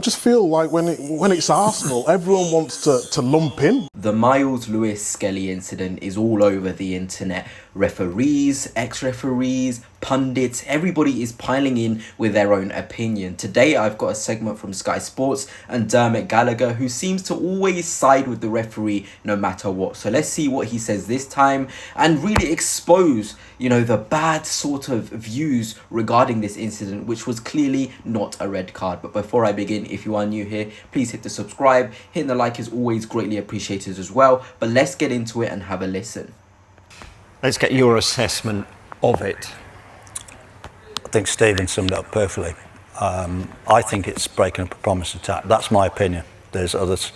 I just feel like when it's Arsenal, everyone wants to lump in. The Miles Lewis Skelly incident is all over the internet. Referees, ex-referees, pundits, everybody is piling in with their own opinion. Today I've got a segment from Sky Sports and Dermot Gallagher, who seems to always side with the referee no matter what. So let's see what he says this time and really expose, the bad sort of views regarding this incident, which was clearly not a red card. But before I begin, if you are new here, please hit the subscribe. Hitting the like is always greatly appreciated as well. But let's get into it and have a listen. Let's get your assessment of it. I think Stephen summed it up perfectly. I think it's breaking up a promise attack. That's my opinion. There's others,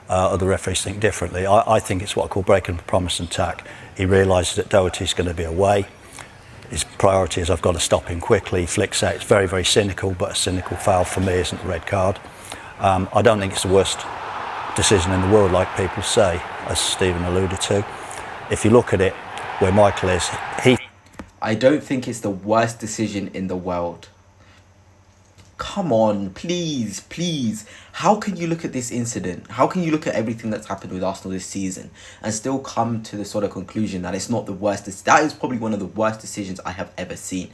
other referees think differently. I think it's what I call breaking up a promise attack. He realises that Doherty's going to be away. His priority is I've got to stop him quickly. He flicks out. It's very, very cynical, but a cynical foul for me isn't a red card. I don't think it's the worst decision in the world, like people say, as Stephen alluded to. If you look at it, where Michael is, I don't think it's the worst decision in the world. Come on, please. How can you look at this incident? How can you look at everything that's happened with Arsenal this season and still come to the sort of conclusion that it's not the worst? That is probably one of the worst decisions I have ever seen.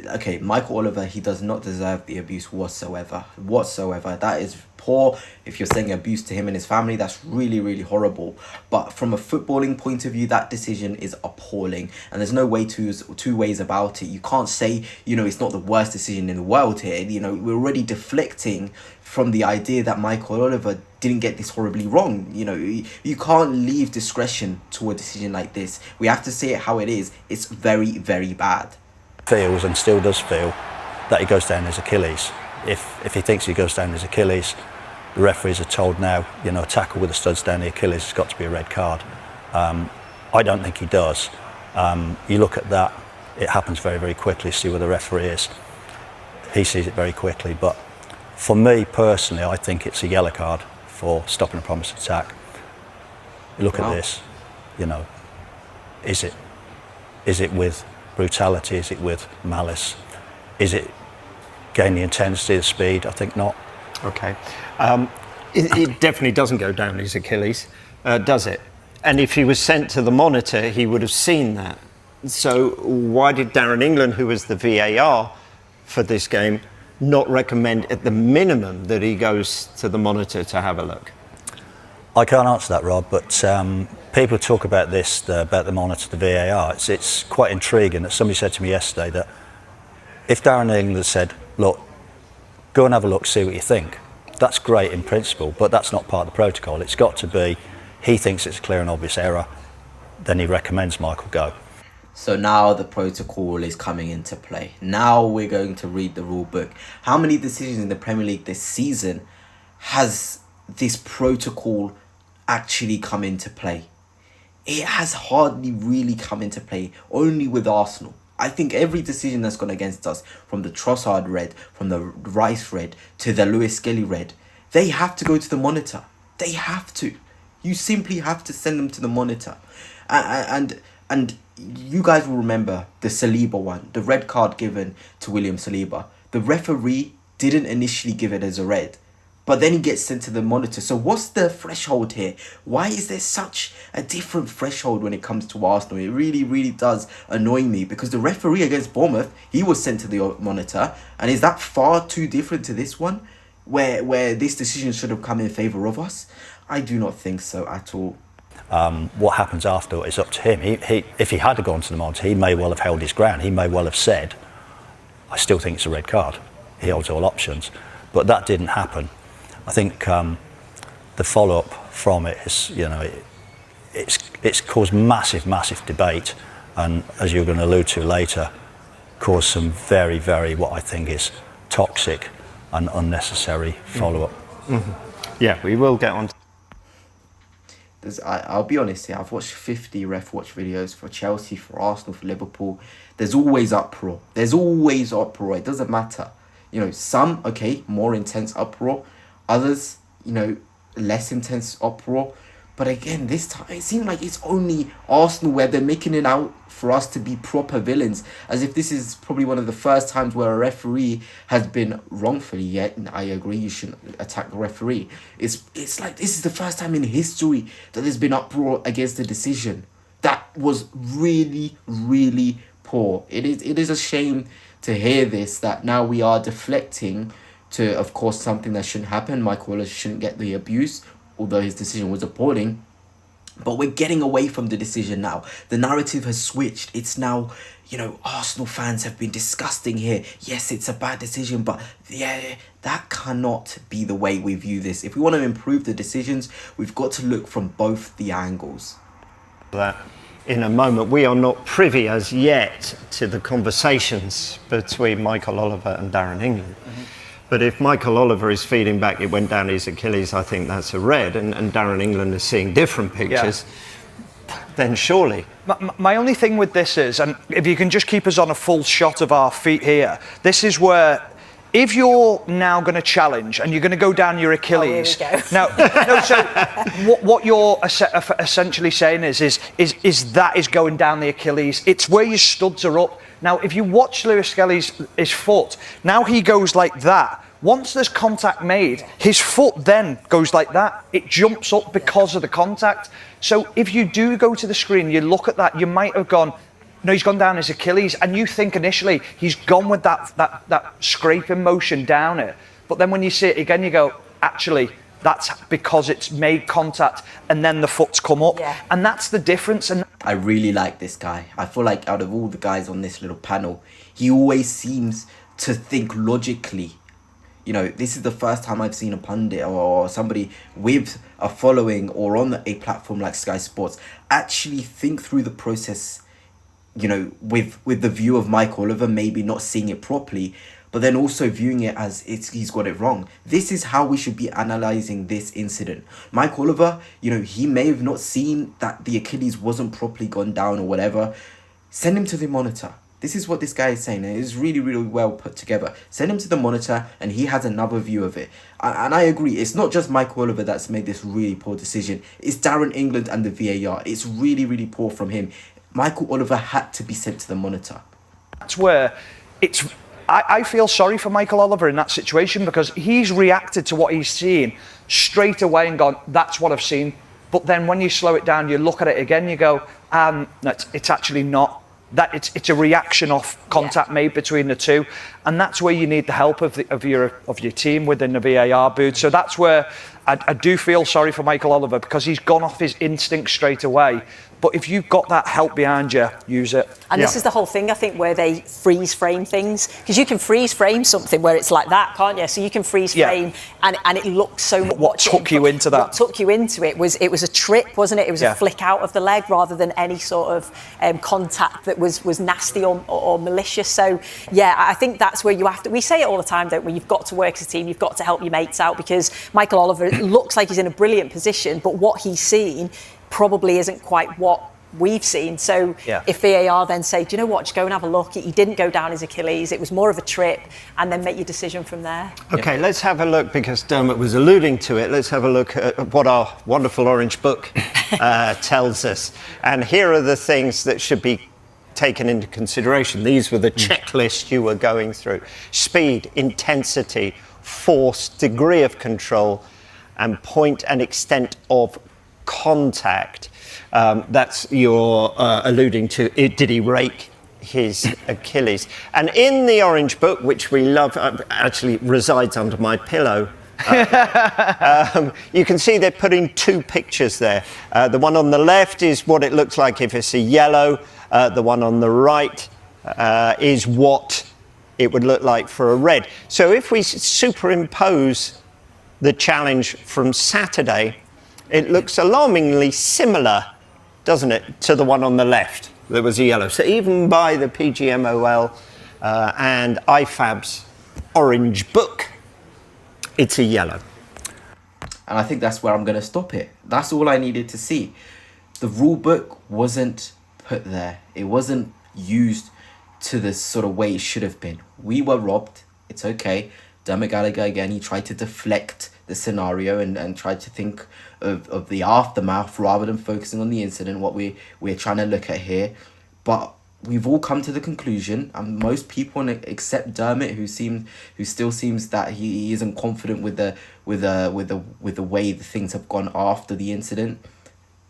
Okay, Michael Oliver, he does not deserve the abuse whatsoever. That is poor. If you're saying abuse to him and his family, that's really, really horrible. But from a footballing point of view, that decision is appalling. And there's no way two ways about it. You can't say, it's not the worst decision in the world here. We're already deflecting from the idea that Michael Oliver didn't get this horribly wrong. You can't leave discretion to a decision like this. We have to say it how it is. It's very, very bad. Feels and still does feel that he goes down his Achilles. If he thinks he goes down his Achilles, the referees are told now, a tackle with the studs down the Achilles has got to be a red card. I don't think he does. You look at that, it happens very, very quickly. See where the referee is. He sees it very quickly. But for me personally, I think it's a yellow card for stopping a promise attack. You look at this, is it with brutality? Is it with malice? Is it gain the intensity, the speed? I think not. Okay. It definitely doesn't go down his Achilles, does it? And if he was sent to the monitor, he would have seen that. So why did Darren England, who was the VAR for this game, not recommend at the minimum that he goes to the monitor to have a look? I can't answer that, Rob, but people talk about this, about the monitor, the VAR. It's quite intriguing that somebody said to me yesterday that if Darren England had said, look, go and have a look, see what you think. That's great in principle, but that's not part of the protocol. It's got to be, he thinks it's a clear and obvious error, then he recommends Michael go. So now the protocol is coming into play. Now we're going to read the rule book. How many decisions in the Premier League this season has this protocol actually come into play? It has hardly really come into play, only with Arsenal. I think every decision that's gone against us, from the Trossard red, from the Rice red, to the Lewis Skelly red, they have to go to the monitor. They have to. You simply have to send them to the monitor. And you guys will remember the Saliba one, the red card given to William Saliba. The referee didn't initially give it as a red, but then he gets sent to the monitor. So what's the threshold here? Why is there such a different threshold when it comes to Arsenal? It really, really does annoy me, because the referee against Bournemouth, he was sent to the monitor. And is that far too different to this one, where this decision should have come in favour of us? I do not think so at all. What happens after is up to him. If he had gone to the monitor, he may well have held his ground. He may well have said, I still think it's a red card. He holds all options. But that didn't happen. I think the follow-up from it is, it's caused massive debate, and as you're going to allude to later, caused some very, very, what I think is toxic and unnecessary follow-up. Mm-hmm. Yeah, we will get on to I'll be honest here, I've watched 50 ref watch videos for Chelsea, for Arsenal, for Liverpool. There's always uproar. It doesn't matter. Some, okay, more intense uproar. Others, less intense uproar. But again, this time it seemed like it's only Arsenal where they're making it out for us to be proper villains, as if this is probably one of the first times where a referee has been wrongfully. Yet I agree, you shouldn't attack the referee. It's like this is the first time in history that there's been uproar against the decision. That was really, really poor. It is a shame to hear this, that now we are deflecting to, of course, something that shouldn't happen. Michael Wallace shouldn't get the abuse, although his decision was appalling. But we're getting away from the decision now. The narrative has switched. It's now, Arsenal fans have been disgusting here. Yes, it's a bad decision, but yeah, that cannot be the way we view this. If we want to improve the decisions, we've got to look from both the angles. That in a moment, we are not privy as yet to the conversations between Michael Oliver and Darren England. Mm-hmm. But if Michael Oliver is feeding back, it went down his Achilles, I think that's a red, and Darren England is seeing different pictures, then surely. My only thing with this is, and if you can just keep us on a full shot of our feet here, this is where, if you're now going to challenge and you're going to go down your Achilles, so what you're essentially saying is that is going down the Achilles. It's where your studs are up. Now, if you watch Lewis Skelly's his foot, now he goes like that. Once there's contact made, his foot then goes like that. It jumps up because of the contact. So if you do go to the screen, you look at that, you might have gone, no, he's gone down his Achilles, and you think initially he's gone with that scraping motion down it. But then when you see it again, you go, actually, that's because it's made contact and then the foot's come up. Yeah. And that's the difference. And I really like this guy. I feel like out of all the guys on this little panel, he always seems to think logically. This is the first time I've seen a pundit or somebody with a following or on a platform like Sky Sports actually think through the process, with the view of Mike Oliver maybe not seeing it properly, but then also viewing it as he's got it wrong. This is how we should be analysing this incident. Mike Oliver, he may have not seen that the Achilles wasn't properly gone down or whatever. Send him to the monitor. This is what this guy is saying, and it is really, really well put together. Send him to the monitor, and he has another view of it. And I agree, it's not just Mike Oliver that's made this really poor decision. It's Darren England and the VAR. It's really, really poor from him. Michael Oliver had to be sent to the monitor. That's where I feel sorry for Michael Oliver in that situation, because he's reacted to what he's seen straight away and gone, that's what I've seen. But then when you slow it down, you look at it again, you go, no, it's actually not. That it's a reaction off contact made between the two, and that's where you need the help of your team within the VAR booth. So that's where I do feel sorry for Michael Oliver, because he's gone off his instinct straight away. But if you've got that help behind you, use it. And this is the whole thing, I think, where they freeze frame things. Because you can freeze frame something where it's like that, can't you? So you can freeze frame and it looks so much. What took you into that? What took you into it was a trip, wasn't it? It was a flick out of the leg rather than any sort of contact that was nasty or malicious. So, I think that's where you have to... We say it all the time, don't we? You've got to work as a team. You've got to help your mates out, because Michael Oliver looks like he's in a brilliant position, but what he's seen probably isn't quite what we've seen. So if VAR then say, do you know what, just go and have a look. He didn't go down his Achilles. It was more of a trip, and then make your decision from there. Okay, let's have a look, because Dermot was alluding to it. Let's have a look at what our wonderful orange book tells us. And here are the things that should be taken into consideration. These were the checklist you were going through. Speed, intensity, force, degree of control, and point and extent of contact. That's you're alluding to. Did he rake his Achilles? And in the orange book, which we love, actually resides under my pillow, you can see they're putting two pictures there. The one on the left is what it looks like if it's a yellow. The one on the right is what it would look like for a red. So if we superimpose the challenge from Saturday, it looks alarmingly similar, doesn't it, to the one on the left? There was a yellow. So even by the Pgmol and IFAB's orange book, it's a yellow. And I think that's where I'm going to stop it. That's all I needed to see. The rule book wasn't put there. It wasn't used to the sort of way it should have been. We were robbed. It's okay. Dermot Gallagher, again, he tried to deflect the scenario and tried to think of the aftermath rather than focusing on the incident, what we're trying to look at here. But we've all come to the conclusion, and most people except Dermot, who still seems that he isn't confident with the way the things have gone after the incident.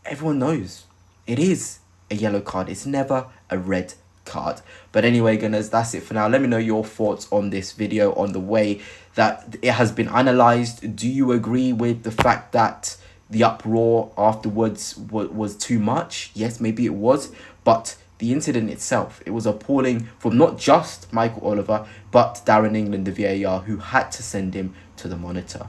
Everyone knows it is a yellow card. It's never a red card. But anyway, Gunners, that's it for now. Let me know your thoughts on this video, on the way that it has been analysed. Do you agree with the fact that the uproar afterwards was too much? Yes, maybe it was, but the incident itself, it was appalling from not just Michael Oliver, but Darren England, the VAR, who had to send him to the monitor.